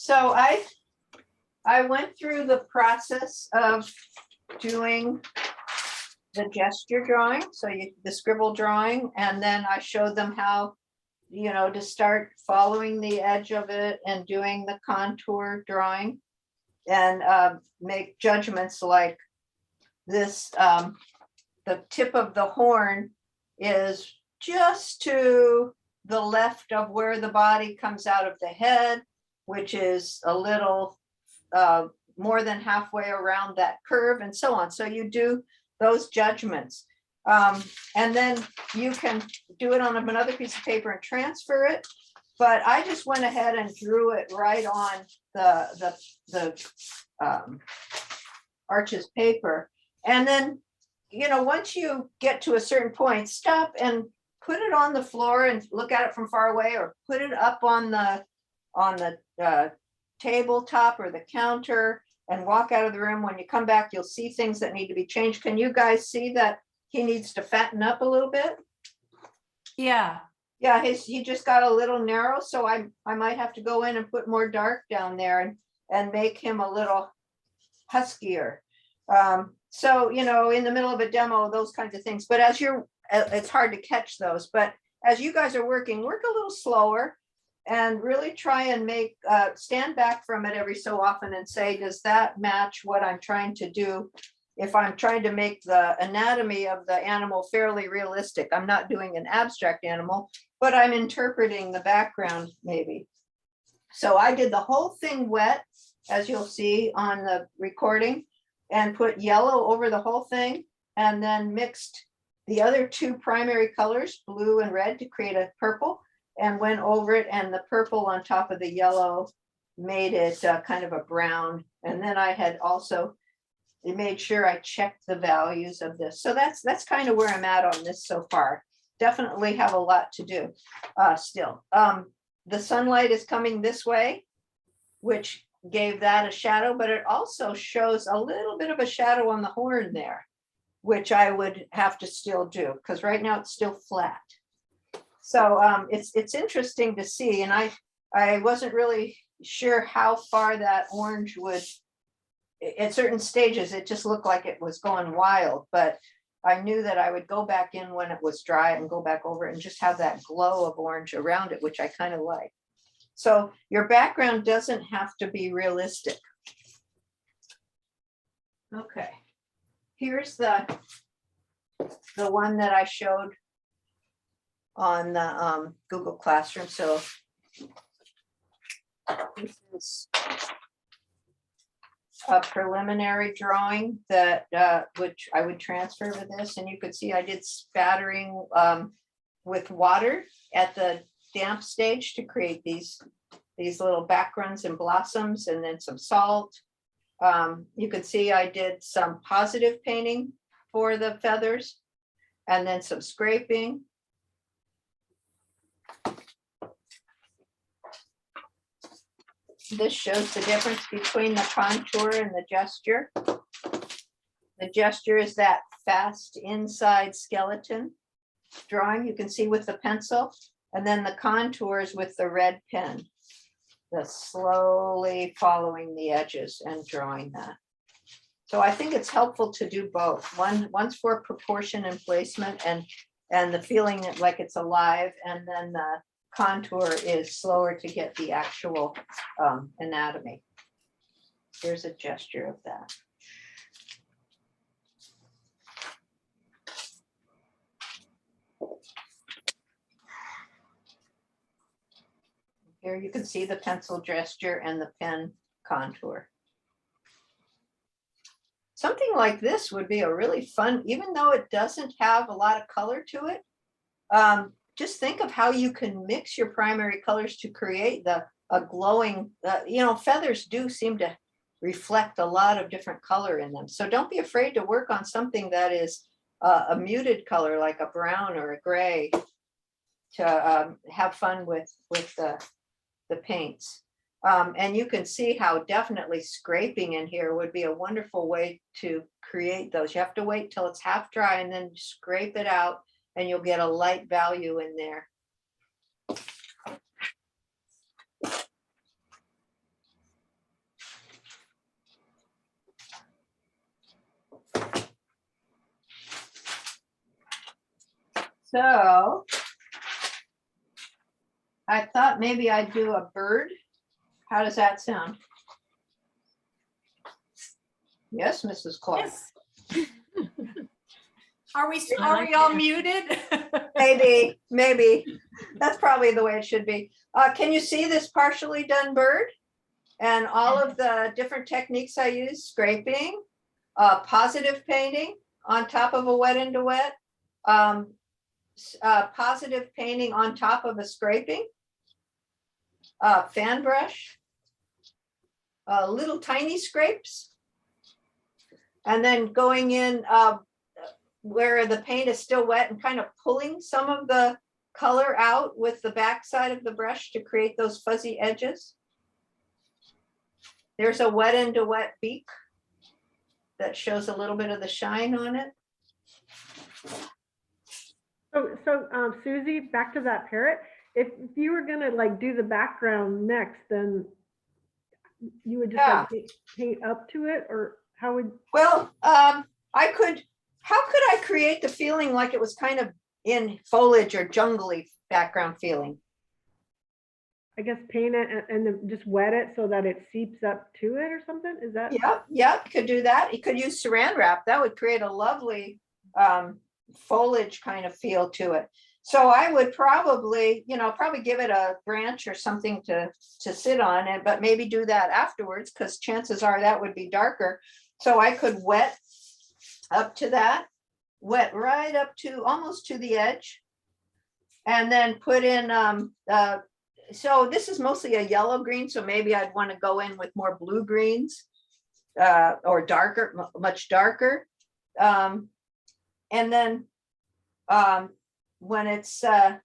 So I went through the process of doing the gesture drawing, so the scribble drawing, and then I showed them how, to start following the edge of it and doing the contour drawing and make judgments like this. The tip of the horn is just to the left of where the body comes out of the head, which is a little more than halfway around that curve, and so on. So you do those judgments. And then you can do it on another piece of paper and transfer it. But I just went ahead and drew it right on the Arches paper. And then, once you get to a certain point, stop and put it on the floor and look at it from far away, or put it up on the tabletop or the counter and walk out of the room. When you come back, you'll see things that need to be changed. Can you guys see that he needs to fatten up a little bit? Yeah. Yeah, he just got a little narrow, so I might have to go in and put more dark down there and make him a little huskier. So, in the middle of a demo, those kinds of things. But it's hard to catch those. But as you guys are working, work a little slower and really try and stand back from it every so often and say, does that match what I'm trying to do? If I'm trying to make the anatomy of the animal fairly realistic, I'm not doing an abstract animal, but I'm interpreting the background maybe. So I did the whole thing wet, as you'll see on the recording, and put yellow over the whole thing, and then mixed the other two primary colors, blue and red, to create a purple, and went over it, and the purple on top of the yellow made it kind of a brown. And then I had also made sure I checked the values of this. So that's kind of where I'm at on this so far. Definitely have a lot to do still. The sunlight is coming this way, which gave that a shadow, but it also shows a little bit of a shadow on the horn there, which I would have to still do, because right now it's still flat. So it's interesting to see, and I wasn't really sure how far that orange would, at certain stages it just looked like it was going wild, but I knew that I would go back in when it was dry and go back over it and just have that glow of orange around it, which I kind of like. So your background doesn't have to be realistic. Okay, here's the one that I showed on the Google Classroom. So this is a preliminary drawing that which I would transfer to this, and you could see I did spattering with water at the damp stage to create these little backgrounds and blossoms, and then some salt. You could see I did some positive painting for the feathers, and then some scraping. This shows the difference between the contour and the gesture. The gesture is that fast inside skeleton drawing you can see with the pencil, and then the contours with the red pen, the slowly following the edges and drawing that. So I think it's helpful to do both. One's for proportion and placement and the feeling that like it's alive, and then the contour is slower to get the actual anatomy. Here's a gesture of that. Here you can see the pencil gesture and the pen contour. Something like this would be a really fun, even though it doesn't have a lot of color to it. Just think of how you can mix your primary colors to create a glowing, feathers do seem to reflect a lot of different color in them. So don't be afraid to work on something that is a muted color, like a brown or a gray, to have fun with the paints. And you can see how definitely scraping in here would be a wonderful way to create those. You have to wait till it's half dry and then scrape it out, and you'll get a light value in there. So I thought maybe I'd do a bird. How does that sound? Yes, Mrs. Clark. Yes. Are we like all it. muted? Maybe. That's probably the way it should be. Can you see this partially done bird? And all of the different techniques I use, scraping, positive painting on top of a wet into wet, positive painting on top of a scraping, fan brush, little tiny scrapes, and then going in where the paint is still wet and kind of pulling some of the color out with the back side of the brush to create those fuzzy edges. There's a wet into wet beak that shows a little bit of the shine on it. So Susie, back to that parrot. If you were gonna like do the background next, then you would just like paint up to it, or how would? Well, how could I create the feeling like it was kind of in foliage or jungly background feeling? I guess paint it and then just wet it so that it seeps up to it or something? Is that? Yeah, you could do that. You could use saran wrap. That would create a lovely foliage kind of feel to it. So I would probably give it a branch or something to sit on it, but maybe do that afterwards because chances are that would be darker. So I could wet up to that, wet right up to almost to the edge, and then put in so this is mostly a yellow green, so maybe I'd want to go in with more blue greens or darker, much darker. And then when it's, I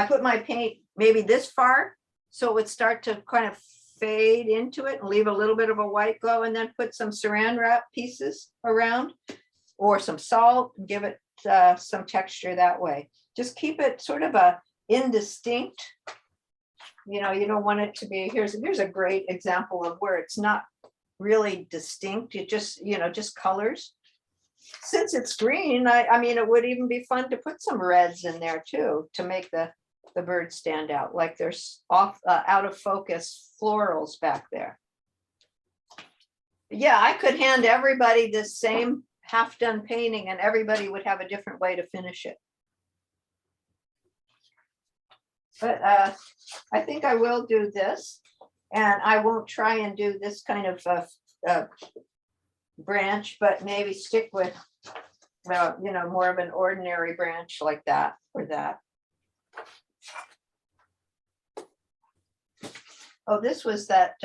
put my paint maybe this far, so it would start to kind of fade into it and leave a little bit of a white glow, and then put some saran wrap pieces around or some salt and give it some texture that way. Just keep it sort of a indistinct, you don't want it to be, here's a great example of where it's not really distinct. It just, just colors. Since it's green, I mean, it would even be fun to put some reds in there too, to make the bird stand out, like there's out of focus florals back there. Yeah, I could hand everybody this same half done painting and everybody would have a different way to finish it. But I think I will do this, and I won't try and do this kind of branch, but maybe stick with, more of an ordinary branch like that or that. Oh, this was that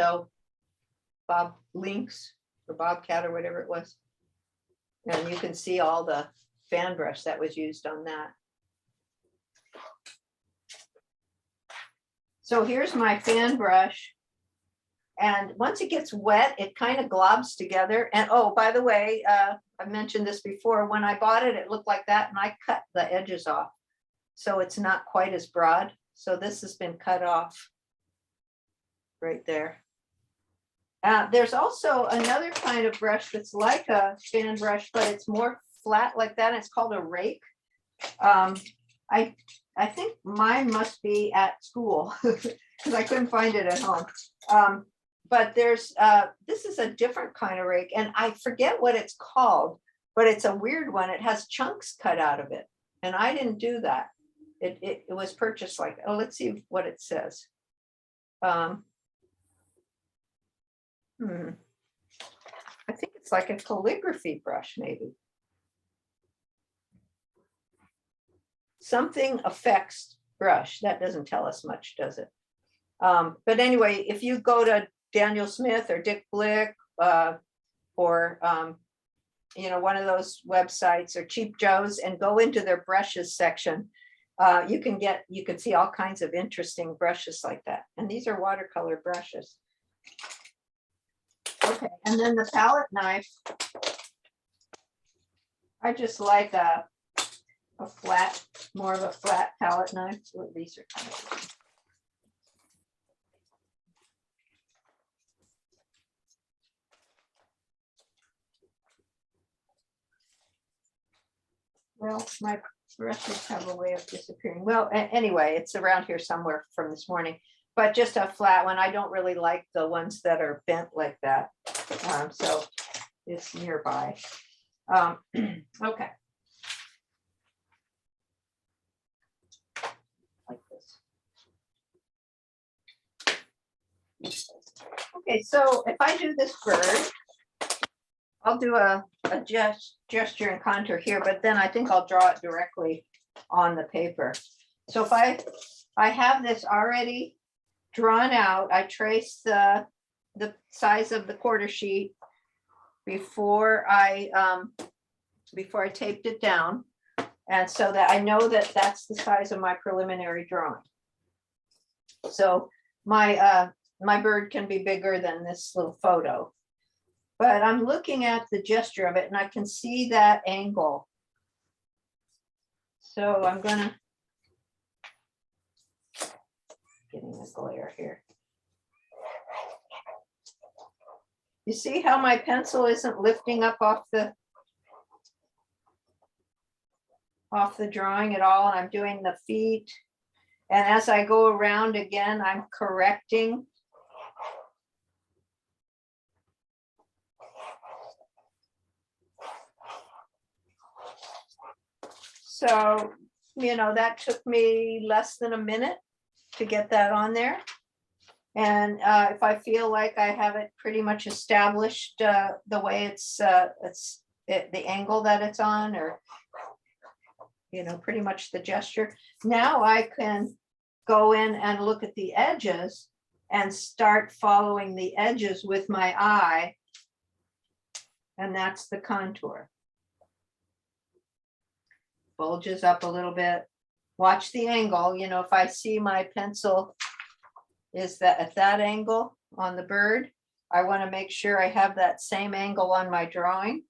Bob Lynx or Bobcat or whatever it was. And you can see all the fan brush that was used on that. So here's my fan brush. And once it gets wet, it kind of globs together. And oh, by the way, I mentioned this before, when I bought it, it looked like that and I cut the edges off. So it's not quite as broad. So this has been cut off right there. There's also another kind of brush that's like a fan brush, but it's more flat like that. It's called a rake. I think mine must be at school because I couldn't find it at home. But there's this is a different kind of rake, and I forget what it's called, but it's a weird one. It has chunks cut out of it, and I didn't do that. It was purchased like, oh, let's see what it says. I think it's like a calligraphy brush, maybe. Something affects brush. That doesn't tell us much, does it? But anyway, if you go to Daniel Smith or Dick Blick or one of those websites or Cheap Joe's and go into their brushes section, you can see all kinds of interesting brushes like that. And these are watercolor brushes. Okay, and then the palette knife, I just like a flat, more of a flat palette knife. Well, these are kind of. Well, my brushes have a way of disappearing. Well, anyway, it's around here somewhere from this morning, but just a flat one. I don't really like the ones that are bent like that. So it's nearby. Okay. Like this. Okay, so if I do this bird, I'll do a gesture and contour here, but then I think I'll draw it directly on the paper. So if I have this already drawn out, I trace the size of the quarter sheet before I taped it down. And so that I know that that's the size of my preliminary drawing. So my bird can be bigger than this little photo. But I'm looking at the gesture of it and I can see that angle. So I'm gonna, getting the glare here. You see how my pencil isn't lifting up off the drawing at all, and I'm doing the feet. And as I go around again, I'm correcting. So, you know, that took me less than a minute to get that on there. And if I feel like I have it pretty much established the way it's the angle that it's on, or, you know, pretty much the gesture. Now I can go in and look at the edges and start following the edges with my eye. And that's the contour. Bulges up a little bit. Watch the angle. You know, if I see my pencil is that at that angle on the bird, I want to make sure I have that same angle on my drawing.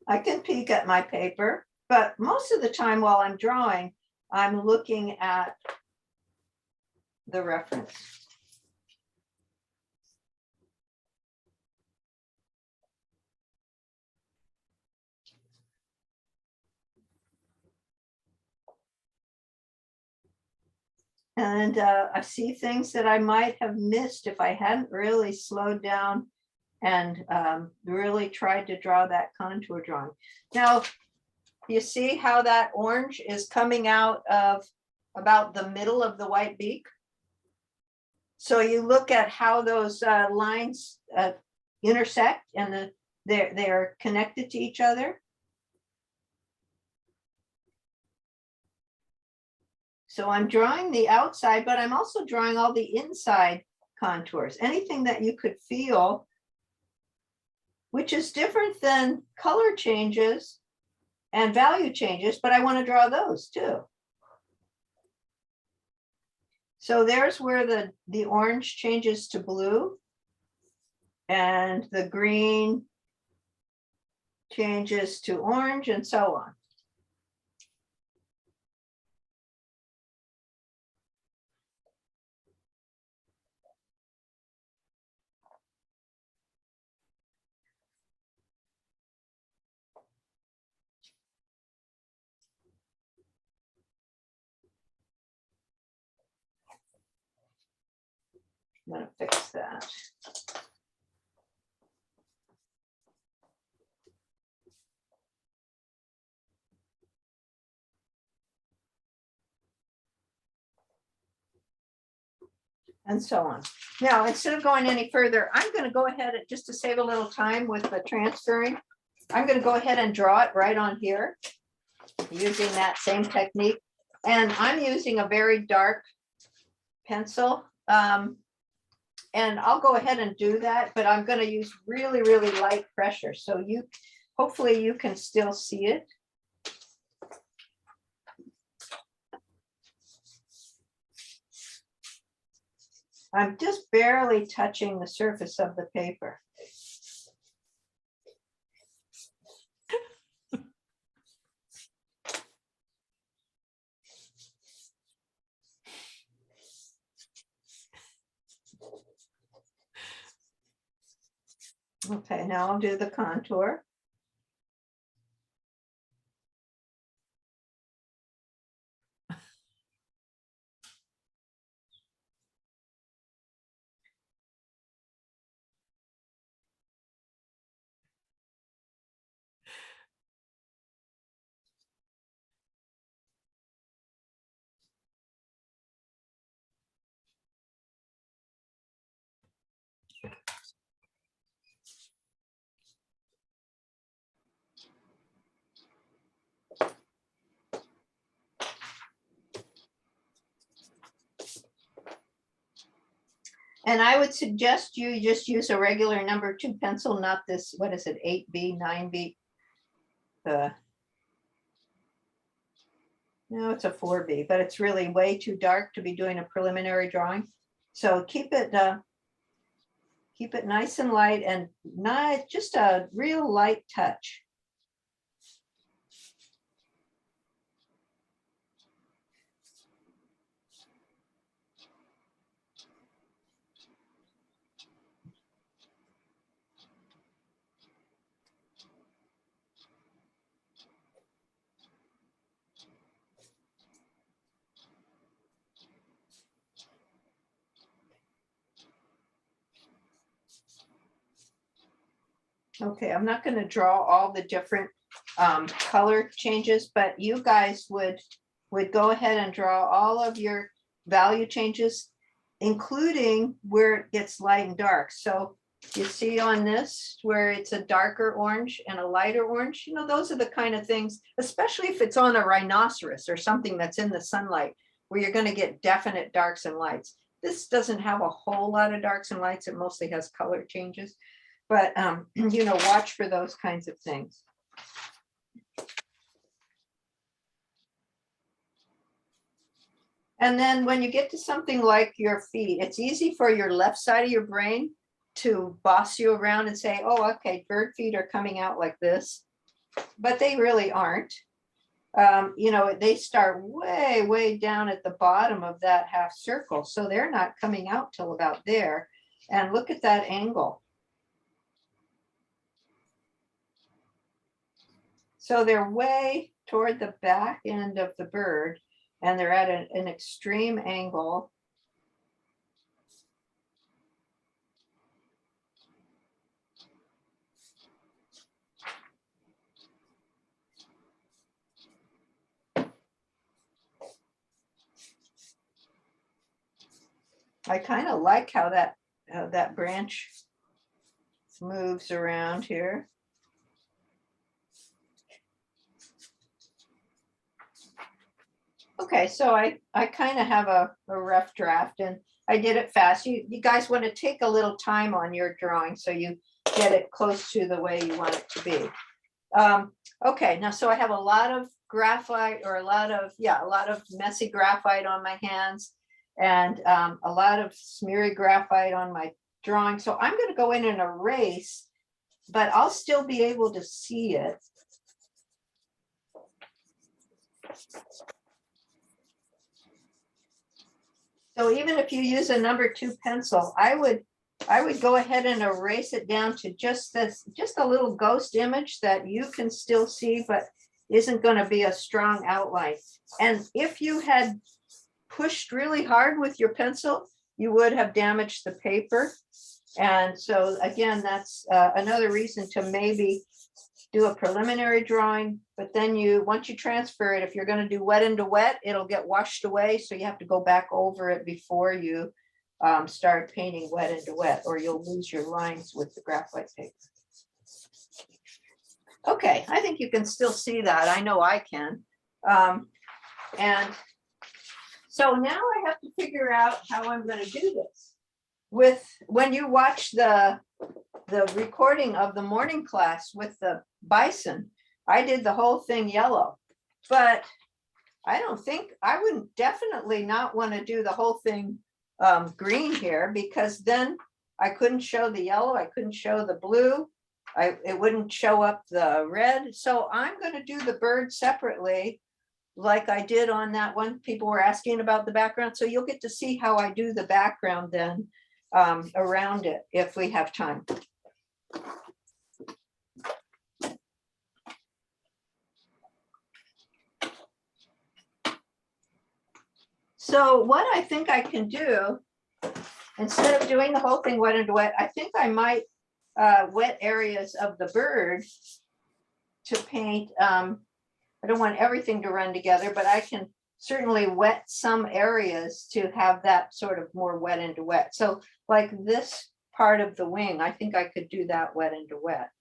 I can peek at my paper, but most of the time while I'm drawing, I'm looking at the reference. And I see things that I might have missed if I hadn't really slowed down and really tried to draw that contour drawing. Now, you see how that orange is coming out of about the middle of the white beak? So you look at how those lines intersect and they're connected to each other. So I'm drawing the outside, but I'm also drawing all the inside contours, anything that you could feel, which is different than color changes and value changes, but I want to draw those too. So there's where the orange changes to blue and the green changes to orange and so on. I'm going to fix that. And so on. Now, instead of going any further, I'm going to go ahead and just to save a little time with the transferring, I'm going to go ahead and draw it right on here using that same technique. And I'm using a very dark pencil. And I'll go ahead and do that, but I'm going to use really, really light pressure. So hopefully you can still see it. I'm just barely touching the surface of the paper. Okay, now I'll do the contour. And I would suggest you just use a regular number 2 pencil, not this, what is it, 8B, 9B? No, it's a 4B, but it's really way too dark to be doing a preliminary drawing. So keep it nice and light and not just a real light touch. Okay, I'm not going to draw all the different color changes, but you guys would go ahead and draw all of your value changes, including where it gets light and dark. So you see on this where it's a darker orange and a lighter orange, you know, those are the kind of things, especially if it's on a rhinoceros or something that's in the sunlight, where you're going to get definite darks and lights. This doesn't have a whole lot of darks and lights. It mostly has color changes. But, you know, watch for those kinds of things. And then when you get to something like your feet, it's easy for your left side of your brain to boss you around and say, oh, okay, bird feet are coming out like this, but they really aren't. You know, they start way, way down at the bottom of that half circle. So they're not coming out till about there. And look at that angle. So they're way toward the back end of the bird, and they're at an extreme angle. I kind of like how that branch moves around here. Okay, so I kind of have a rough draft, and I did it fast. You guys want to take a little time on your drawing so you get it close to the way you want it to be. Okay, now so I have a lot of graphite, or a lot of messy graphite on my hands, and a lot of smeary graphite on my drawing. So I'm going to go in and erase, but I'll still be able to see it. So even if you use a number 2 pencil, I would go ahead and erase it down to just a little ghost image that you can still see, but isn't going to be a strong outline. And if you had pushed really hard with your pencil, you would have damaged the paper. And so again, that's another reason to maybe do a preliminary drawing, but then once you transfer it, if you're going to do wet into wet, it'll get washed away. So you have to go back over it before you start painting wet into wet, or you'll lose your lines with the graphite paper. Okay, I think you can still see that. I know I can. And so now I have to figure out how I'm going to do this. When you watch the recording of the morning class with the bison, I did the whole thing yellow, but I wouldn't definitely not want to do the whole thing green here, because then I couldn't show the yellow, I couldn't show the blue, it wouldn't show up the red. So I'm going to do the bird separately, like I did on that one. People were asking about the background, so you'll get to see how I do the background then around it if we have time. So what I think I can do, instead of doing the whole thing wet and wet, I think I might wet areas of the bird to paint. I don't want everything to run together, but I can certainly wet some areas to have that sort of more wet into wet. So like this part of the wing, I think I could do that wet into wet.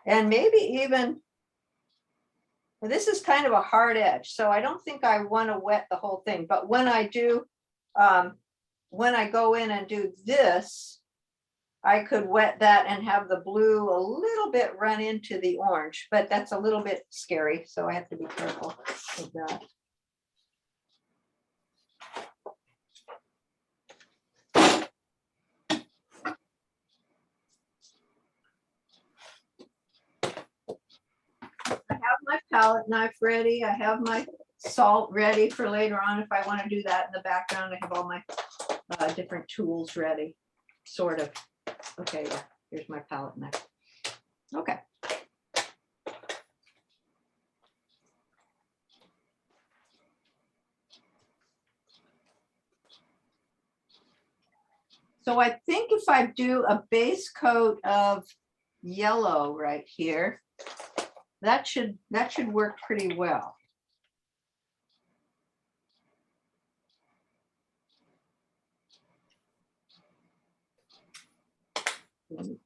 And maybe even, this is kind of a hard edge, so I don't think I want to wet the whole thing, but when I do, when I go in and do this, I could wet that and have the blue a little bit run into the orange, but that's a little bit scary, so I have to be careful of that. I have my palette knife ready. I have my salt ready for later on if I want to do that in the background. I have all my different tools ready, sort of. Okay, yeah, here's my palette knife. Okay. So I think if I do a base coat of yellow right here, that should work pretty well.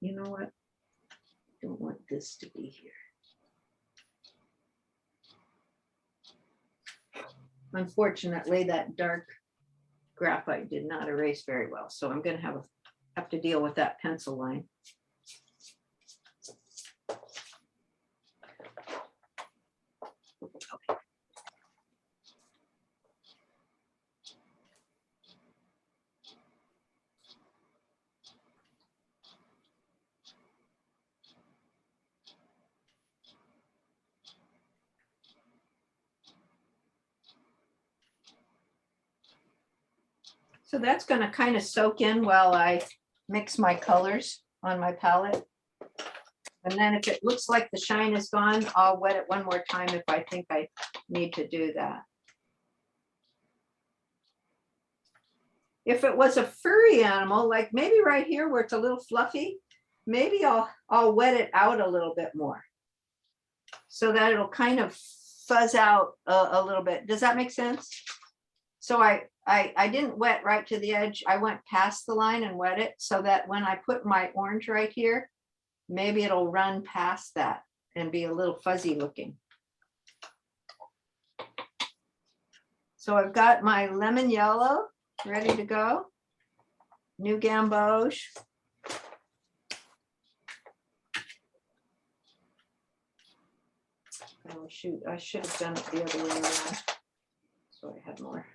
You know what? Don't want this to be here. Unfortunately, that dark graphite did not erase very well, so I'm going to have to deal with that pencil line. Okay. So that's going to kind of soak in while I mix my colors on my palette. And then if it looks like the shine is gone, I'll wet it one more time if I think I need to do that. If it was a furry animal, like maybe right here where it's a little fluffy, maybe I'll wet it out a little bit more so that it'll kind of fuzz out a little bit. Does that make sense? So I didn't wet right to the edge. I went past the line and wet it so that when I put my orange right here, maybe it'll run past that and be a little fuzzy looking. So I've got my lemon yellow ready to go. New gamboge. Oh shoot, I should have done it the other way around. So I had more.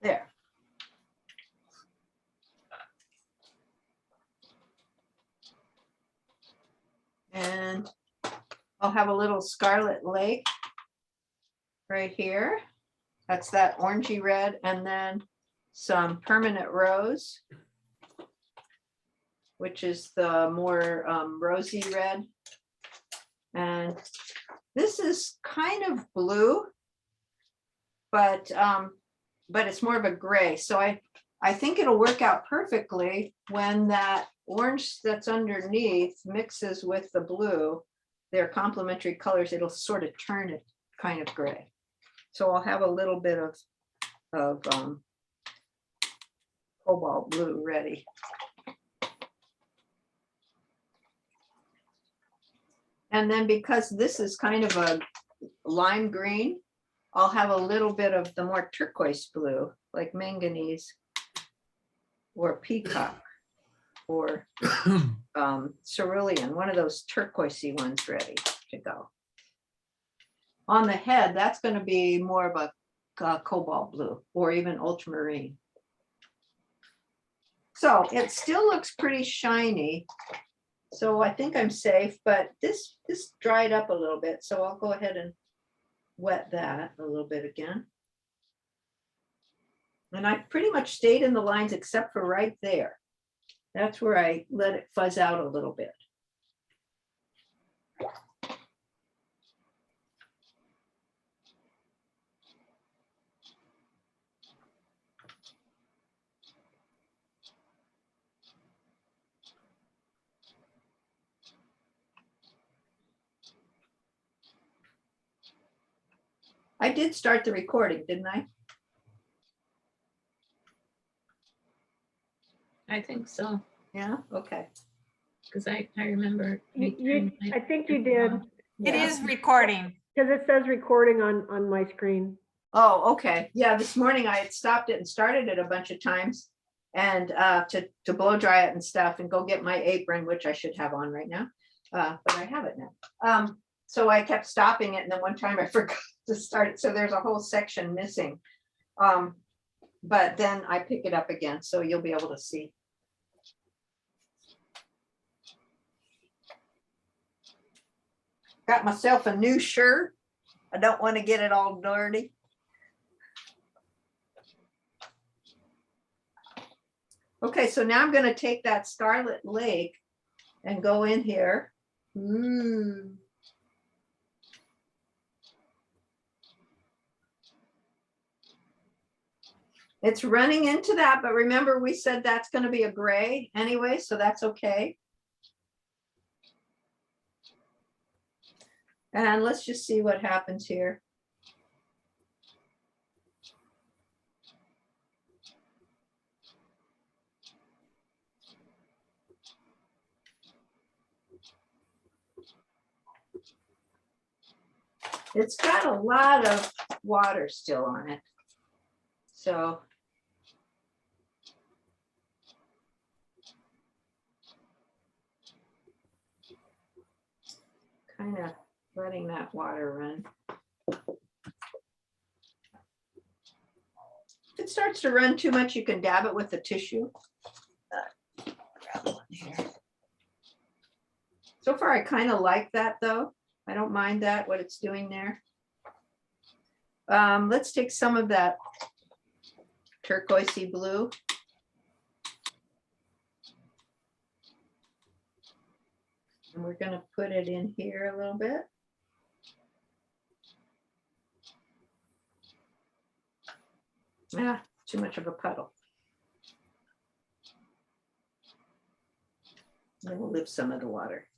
There. And I'll have a little scarlet lake right here. That's that orangey red, and then some permanent rose, which is the more rosy red. And this is kind of blue, but it's more of a gray. So I think it'll work out perfectly when that orange that's underneath mixes with the blue. They're complementary colors. It'll sort of turn it kind of gray. So I'll have a little bit of cobalt blue ready. And then because this is kind of a lime green, I'll have a little bit of the more turquoise blue, like manganese or peacock or cerulean, one of those turquoisey ones ready to go. On the head, that's going to be more of a cobalt blue or even ultramarine. So it still looks pretty shiny. So I think I'm safe, but this dried up a little bit. So I'll go ahead and wet that a little bit again. And I pretty much stayed in the lines except for right there. That's where I let it fuzz out a little bit. I did start the recording, didn't I? I think so, Yeah, okay. because I remember. I think you did, It Yeah. is recording. because it says recording on my screen. Oh, okay. Yeah, this morning I had stopped it and started it a bunch of times and to blow dry it and stuff and go get my apron, which I should have on right now. But I have it now. So I kept stopping it and then one time I forgot to start it. So there's a whole section missing. But then I pick it up again, so you'll be able to see. Got myself a new shirt. I don't want to get it all dirty. Okay, so now I'm going to take that Scarlet Lake and go in here. It's running into that, but remember we said that's going to be a gray anyway, so that's okay. And let's just see what happens here. It's got a lot of water still on it. So kind of letting that water run. If it starts to run too much, you can dab it with a tissue. Grab one here. So far, I kind of like that though. I don't mind that, what it's doing there. Let's take some of that turquoisey blue. And we're going to put it in here a little bit. Ah, too much of a puddle. Then we'll leave some of the water.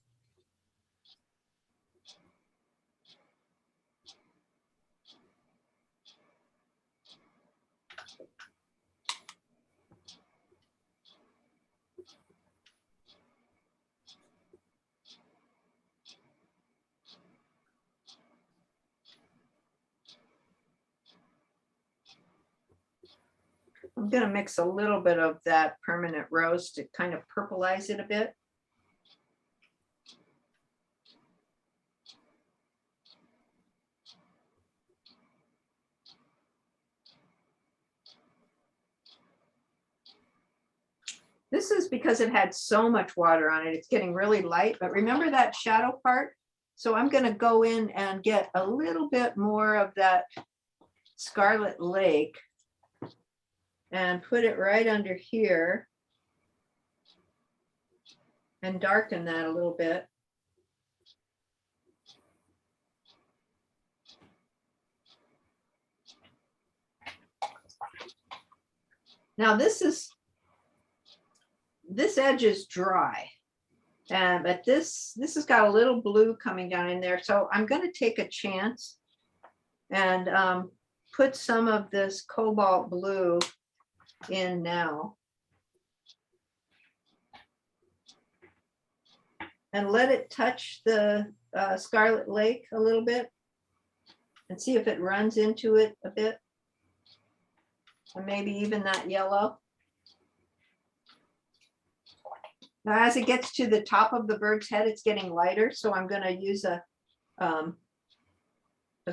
I'm going to mix a little bit of that permanent rose to kind of purplize it a bit. This is because it had so much water on it. It's getting really light, but remember that shadow part? So I'm going to go in and get a little bit more of that Scarlet Lake and put it right under here and darken that a little bit. Now this edge is dry, but this has got a little blue coming down in there. So I'm going to take a chance and put some of this cobalt blue in now. And let it touch the Scarlet Lake a little bit and see if it runs into it a bit. Or maybe even that yellow. Now, as it gets to the top of the bird's head, it's getting lighter. So I'm going to use a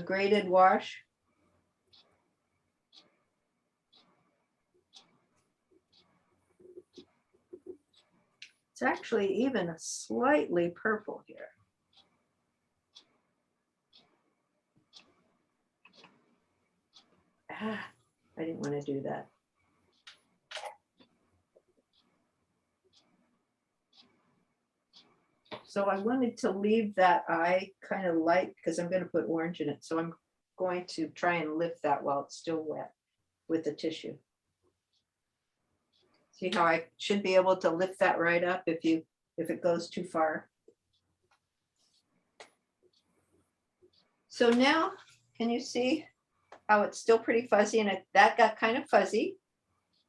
graded wash. It's actually even a slightly purple here. Ah, I didn't want to do that. So I wanted to leave that eye kind of light because I'm going to put orange in it. So I'm going to try and lift that while it's still wet with the tissue. See how I should be able to lift that right up if it goes too far. So now, can you see how it's still pretty fuzzy, and that got kind of fuzzy,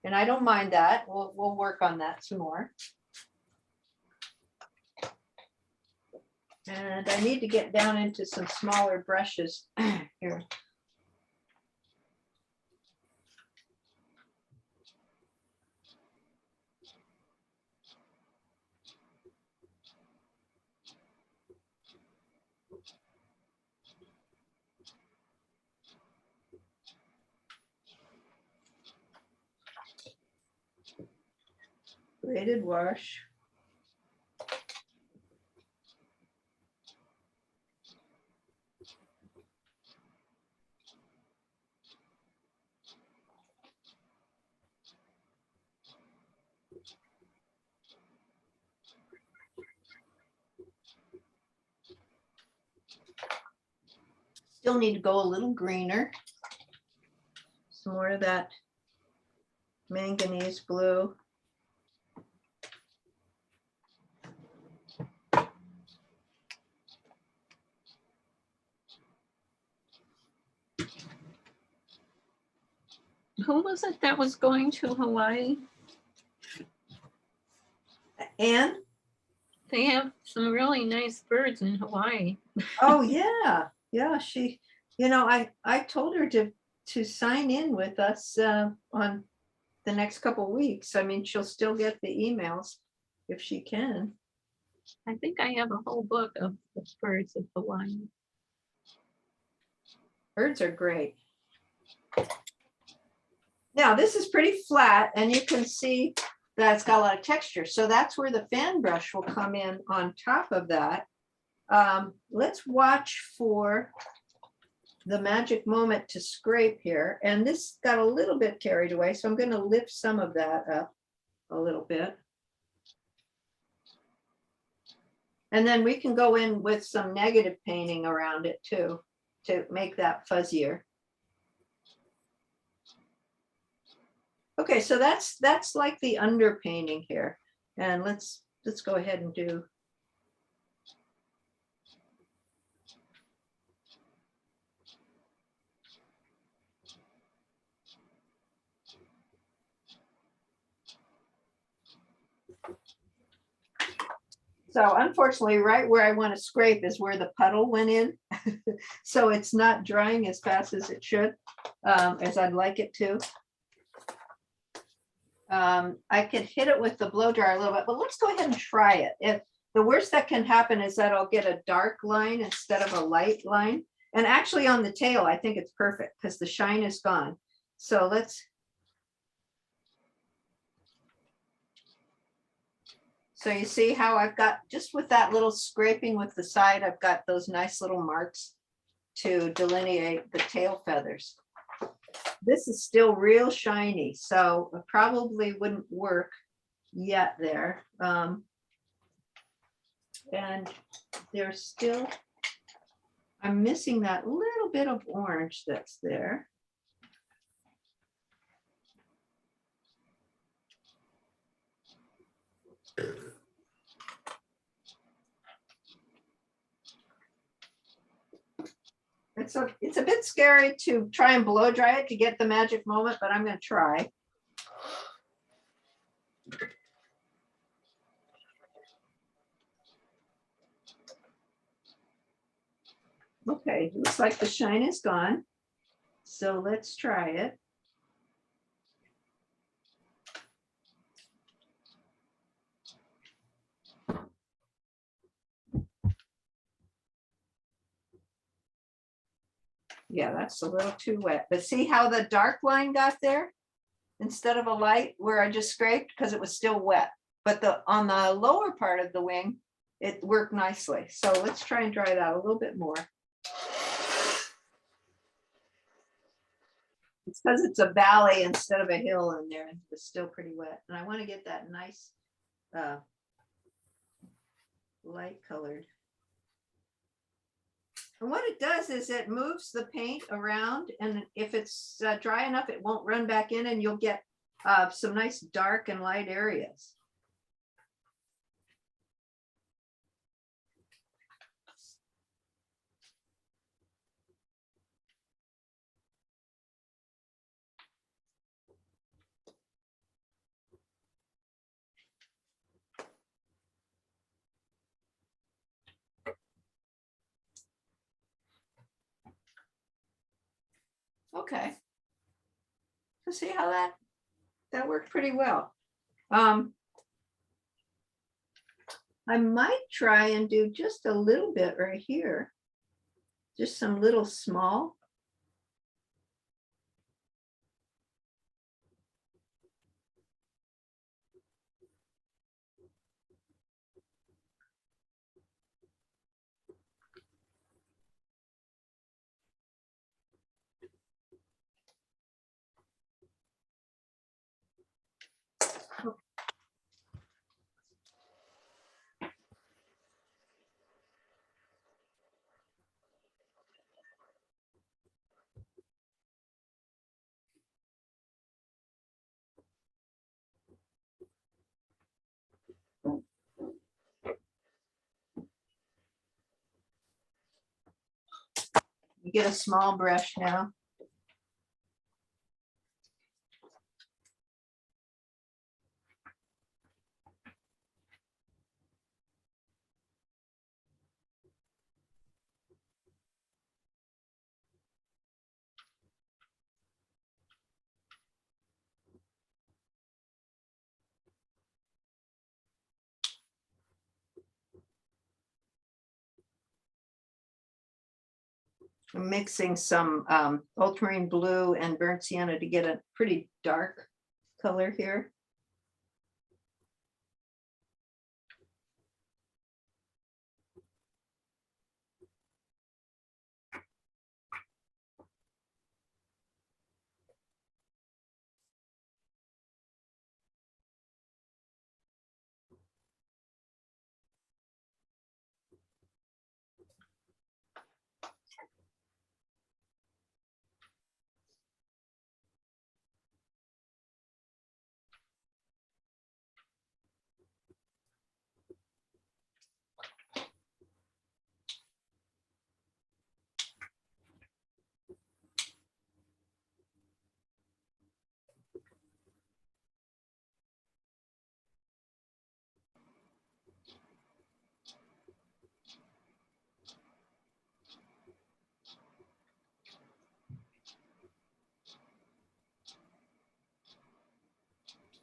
and I don't mind that. We'll work on that some more. And I need to get down into some smaller brushes here. Graded wash. Still need to go a little greener. Some more of that manganese blue. Who was it that was going to Hawaii? And They have some really nice birds in Hawaii. oh yeah, she, I told her to sign in with us on the next couple weeks. I mean, she'll still get the emails if she can. I think I have a whole book of the birds of Hawaii. Birds are great. Now this is pretty flat, and you can see that it's got a lot of texture. So that's where the fan brush will come in on top of that. Let's watch for the magic moment to scrape here. And this got a little bit carried away, so I'm going to lift some of that up a little bit. And then we can go in with some negative painting around it too, to make that fuzzier. Okay, so that's like the underpainting here. And let's go ahead and do. So unfortunately, right where I want to scrape is where the puddle went in. So it's not drying as fast as it should, as I'd like it to. I could hit it with the blow dryer a little bit, but let's go ahead and try it. If the worst that can happen is that I'll get a dark line instead of a light line. And actually on the tail, I think it's perfect because the shine is gone. So so you see how I've got, just with that little scraping with the side, I've got those nice little marks to delineate the tail feathers. This is still real shiny, so it probably wouldn't work yet there. And there's still, I'm missing that little bit of orange that's there. It's a bit scary to try and blow dry it to get the magic moment, but I'm going to try. Okay, looks like the shine is gone. So let's try it. Yeah, that's a little too wet, but see how the dark line got there instead of a light where I just scraped because it was still wet. But on the lower part of the wing, it worked nicely. So let's try and dry that a little bit more. It's because it's a valley instead of a hill in there, and it's still pretty wet. And I want to get that nice light colored. And what it does is it moves the paint around, and if it's dry enough, it won't run back in, and you'll get some nice dark and light areas. Okay. So see how that worked pretty well. I might try and do just a little bit right here. Just some little small. You get a small brush now. I'm mixing some ultramarine blue and burnt sienna to get a pretty dark color here.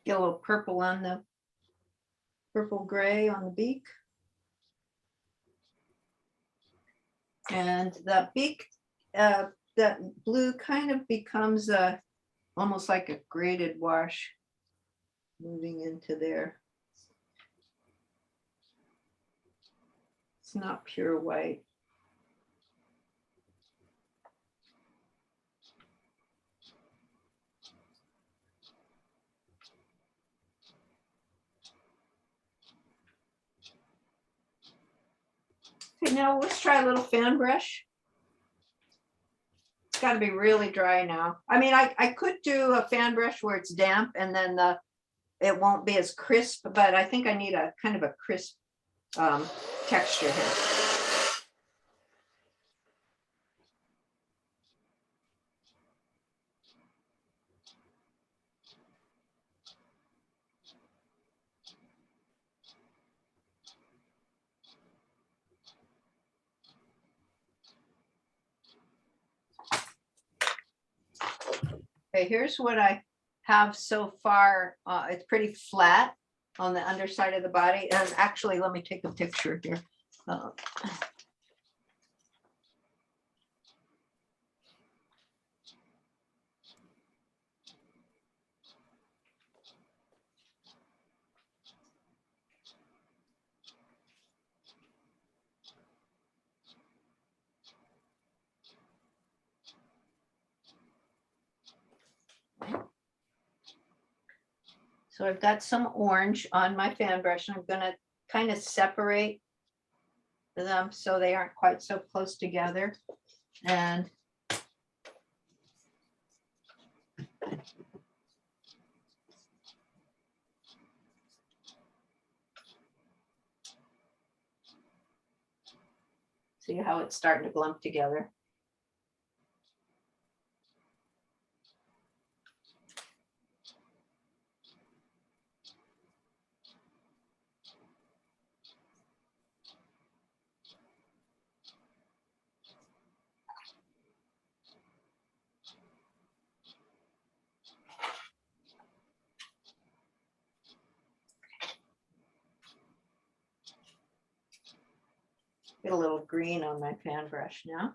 Get a little purple on the purple gray on the beak. And the beak, that blue kind of becomes almost like a graded wash moving into there. It's not pure white. Okay, now let's try a little fan brush. It's got to be really dry now. I mean, I could do a fan brush where it's damp and then it won't be as crisp, but I think I need a kind of a crisp texture here. Okay, here's what I have so far. It's pretty flat on the underside of the body. And actually, let me take a picture here. So I've got some orange on my fan brush, and I'm going to kind of separate them so they aren't quite so close together. And see how it's starting to glump together. Get a little green on my fan brush now.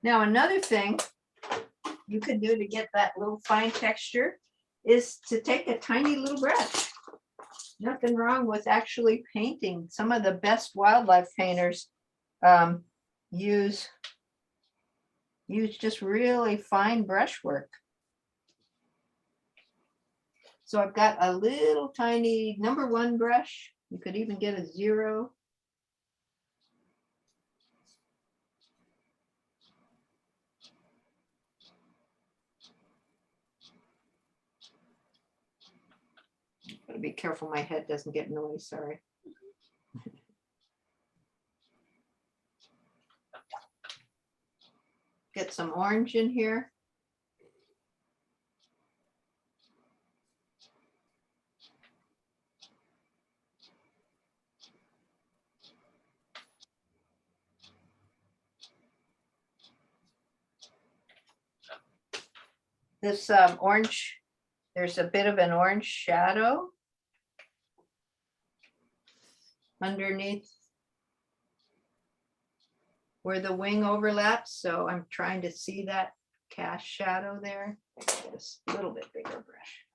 Now, another thing you could do to get that little fine texture is to take a tiny little brush. Nothing wrong with actually painting. Some of the best wildlife painters use just really fine brushwork. So I've got a little tiny #1 brush. You could even get a 0. Gotta be careful my head doesn't get noisy, sorry. Get some orange in here. This orange, there's a bit of an orange shadow underneath where the wing overlaps. So I'm trying to see that cast shadow there. Just a little bit bigger brush.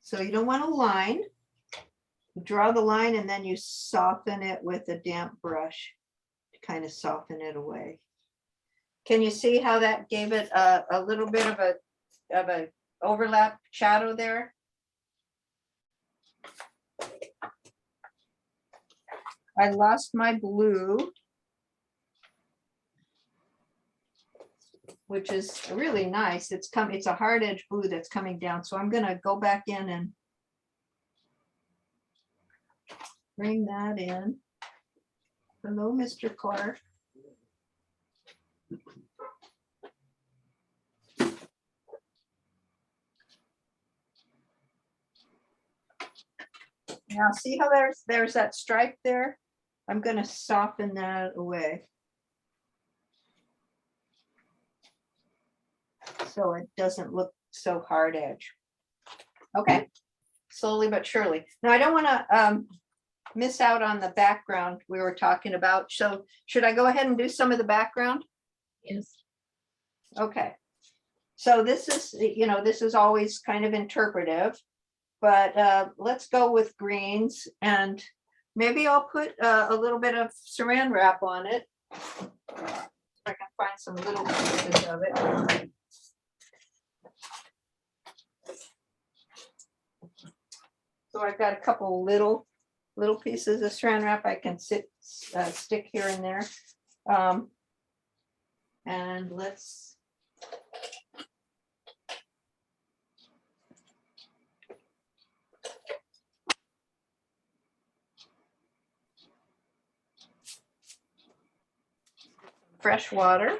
So you don't want a line. You draw the line and then you soften it with a damp brush to kind of soften it away. Can you see how that gave it a little bit of a overlap shadow there? I lost my blue, which is really nice. It's a hard edge blue that's coming down. So I'm gonna go back in and bring that in. Hello, Mr. Clark. Now see how there's that stripe there? I'm gonna soften that away. So it doesn't look so hard edge. Okay, slowly but surely. Now I don't want to miss out on the background we were talking about. So should I go ahead and do some of the background? Yes. Okay. So this is, this is always kind of interpretive, but let's go with greens, and maybe I'll put a little bit of saran wrap on it. If I can find some little pieces of it. So I've got a couple little pieces of saran wrap I can stick here and there. And let's fresh water.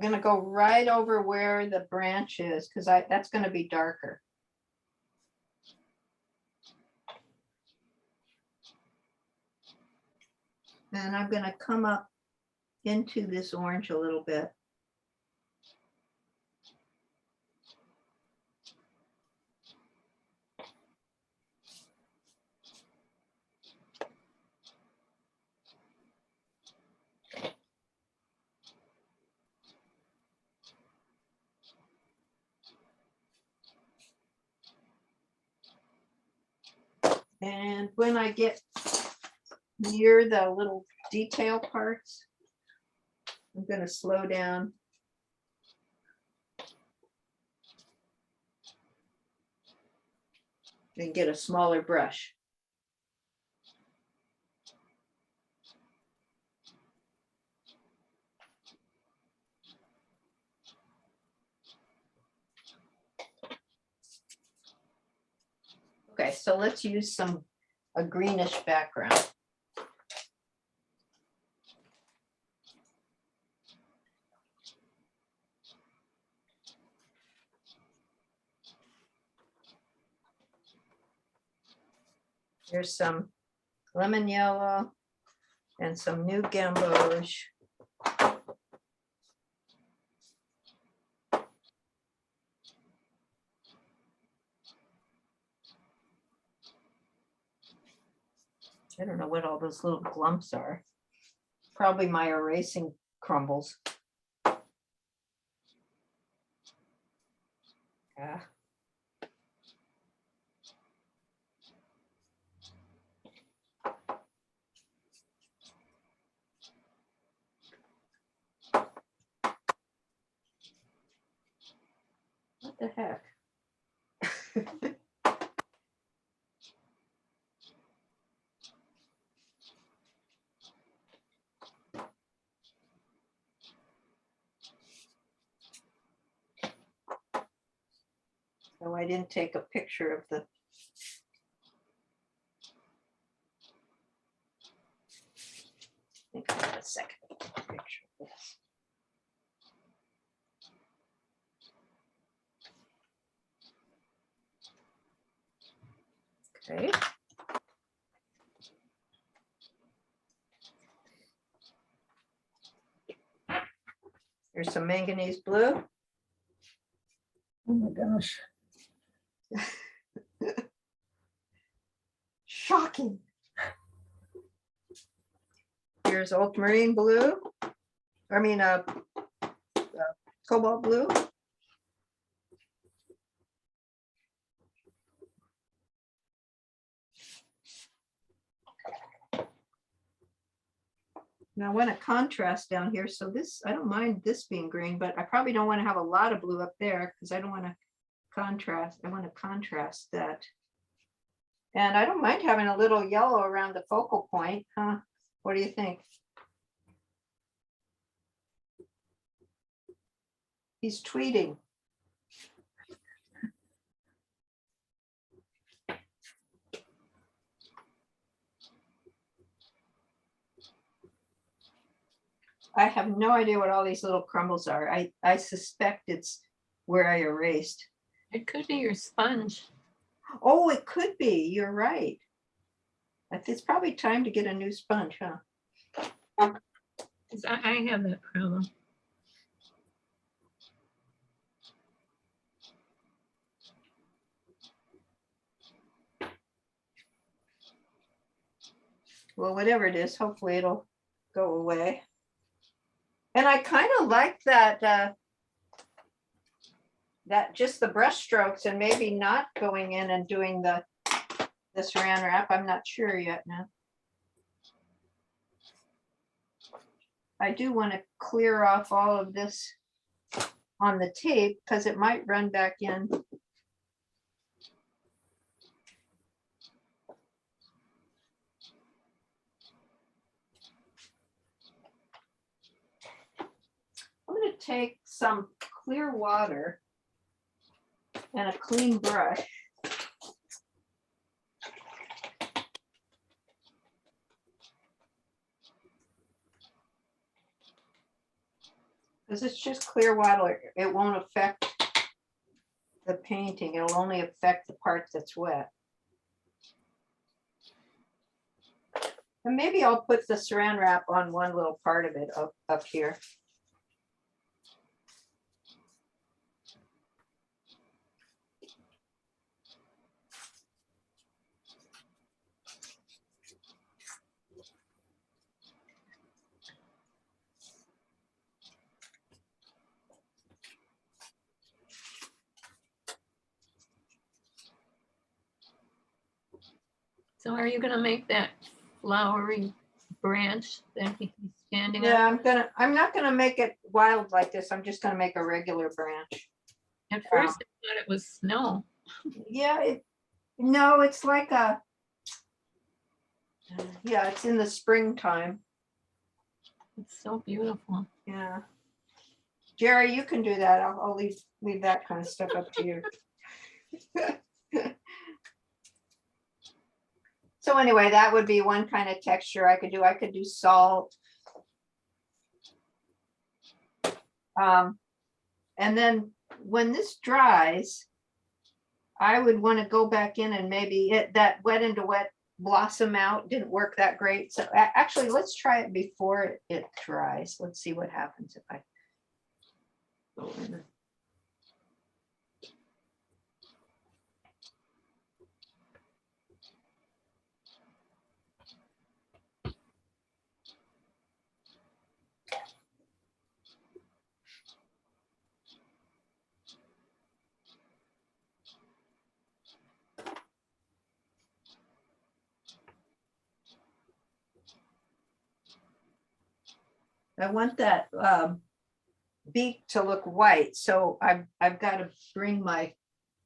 I'm going to go right over where the branch is because that's going to be darker. And I'm gonna come up into this orange a little bit. And when I get near the little detail parts, I'm going to slow down. And get a smaller brush. Okay, so let's use a greenish background. Here's some lemon yellow and some new gamboge. I don't know what all those little clumps are. Probably my erasing crumbles. Yeah. What the heck? So I didn't take a picture of the. I think I have a second picture of this. Okay. Here's some manganese blue. Oh my gosh. Shocking. Here's ultramarine blue. I mean, cobalt blue. Now I want a contrast down here. So this, I don't mind this being green, but I probably don't want to have a lot of blue up there because I don't want to contrast. I want to contrast that. And I don't mind having a little yellow around the focal point, huh? What do you think? He's tweeting. I have no idea what all these little crumbles are. I suspect it's where I erased. It could be your sponge. Oh, it could be. You're right. It's probably time to get a new sponge, huh? 'Cause I have that problem. Well, whatever it is, hopefully it'll go away. And I kind of like that, that just the brush strokes and maybe not going in and doing the saran wrap. I'm not sure yet now. I do want to clear off all of this on the tape because it might run back in. I'm going to take some clear water and a clean brush. Because it's just clear water, it won't affect the painting. It'll only affect the part that's wet. And maybe I'll put the saran wrap on one little part of it up here. So are you gonna make that flowery branch that he's standing Yeah, on? I'm not gonna make it wild like this. I'm just gonna make a regular branch. At first I thought it was snow. Yeah, no, it's like yeah, it's in the springtime. It's so beautiful. Yeah. Jerry, you can do that. I'll leave that kind of stuff up to you. So anyway, that would be one kind of texture I could do. I could do salt. And then when this dries, I would want to go back in and maybe that wet into wet blossom out didn't work that great. So actually, let's try it before it dries. Let's see what happens if I go in. I want that beak to look white, so I've got to bring my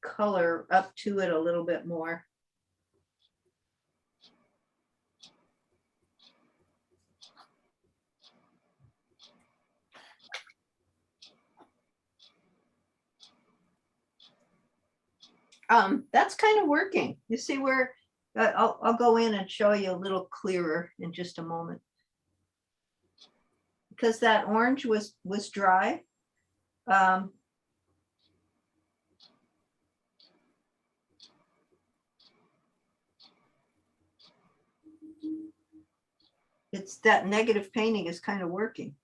color up to it a little bit more. That's kind of working. You see where I'll go in and show you a little clearer in just a moment. Because that orange was dry. It's that negative painting is kind of working.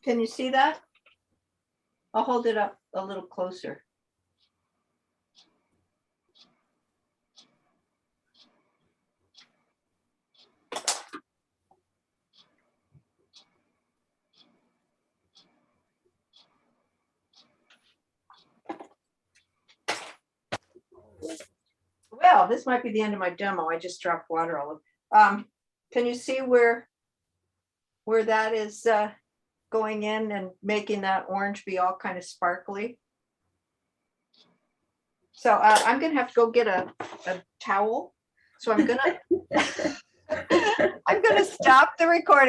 Can you see that? I'll hold it up a little closer. Well, this might be the end of my demo. I just dropped water all over. Can you see where that is going in and making that orange be all kind of sparkly? So I'm gonna have to go get a towel. So I'm gonna stop the recording.